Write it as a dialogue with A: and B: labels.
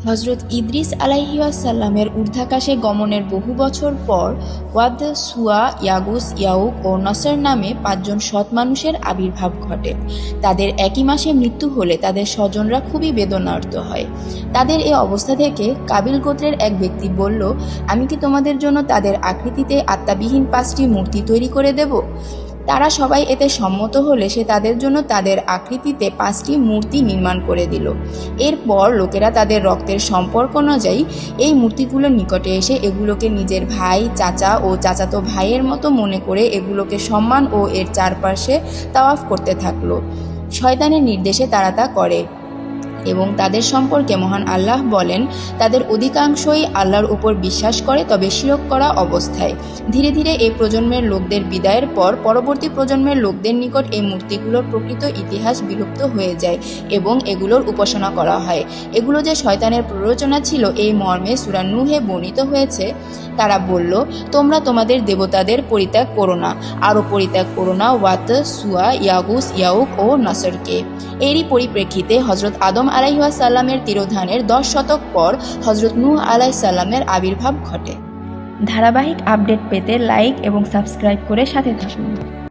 A: হজরত ইদ্রিস আলাইহিওয়াসাল্লামের ঊর্ধ্বাকাশে গমনের বহু বছর পর ওয়াদ, সুয়া, ইয়াগুস, ইয়াউক ও নসর নামে 5 জন সৎ মানুষের আবির্ভাব ঘটে। তাদের একই মাসে মৃত্যু হলে তাদের স্বজনরা খুবই বেদনার্ত হয়। তাদের এ অবস্থা থেকে কাবিল গোত্রের এক ব্যক্তি বলল, আমি কি তোমাদের জন্য তাদের আকৃতিতে আত্মাবিহীন 5টি মূর্তি তৈরি করে দেব? তারা সবাই এতে সম্মত হলে সে তাদের জন্য তাদের আকৃতিতে 5টি মূর্তি নির্মাণ করে দিল। এরপর লোকেরা তাদের রক্তের সম্পর্ক অনুযায়ী এই মূর্তিগুলোর নিকটে এসে এগুলোকে নিজের ভাই, চাচা ও চাচাতো ভাইয়ের মতো মনে করে এগুলোকে সম্মান ও এর চারপাশে তাওয়াফ করতে থাকলো। শয়তানের নির্দেশে তারা তা করে এবং তাদের সম্পর্কে মহান আল্লাহ বলেন, তাদের অধিকাংশই আল্লাহর উপর বিশ্বাস করে, তবে শিরক করা অবস্থায়। ধীরে ধীরে এই প্রজন্মের লোকদের বিদায়ের পর পরবর্তী প্রজন্মের লোকদের নিকট এই মূর্তিগুলোর প্রকৃত ইতিহাস বিলুপ্ত হয়ে যায় এবং এগুলোর উপাসনা করা হয়। এগুলো যে শয়তানের প্ররোচনা ছিল এই মর্মে সূরা নূহে বর্ণিত হয়েছে। তারা বলল, তোমরা তোমাদের দেবতাদের পরিত্যাগ করো না, আরও পরিত্যাগ করো না ওয়াত, সুয়া, ইয়াগুস, ইয়াউক ও নসরকে। এরই পরিপ্রেক্ষিতে হজরত আদম আলাইহিওয়াসাল্লামের তিরোধানের 10 শতক পর হজরত নূহ আলাইহিসসালামের আবির্ভাব ঘটে। ধারাবাহিক আপডেট পেতে লাইক এবং সাবস্ক্রাইব করে সাথে থাকুন।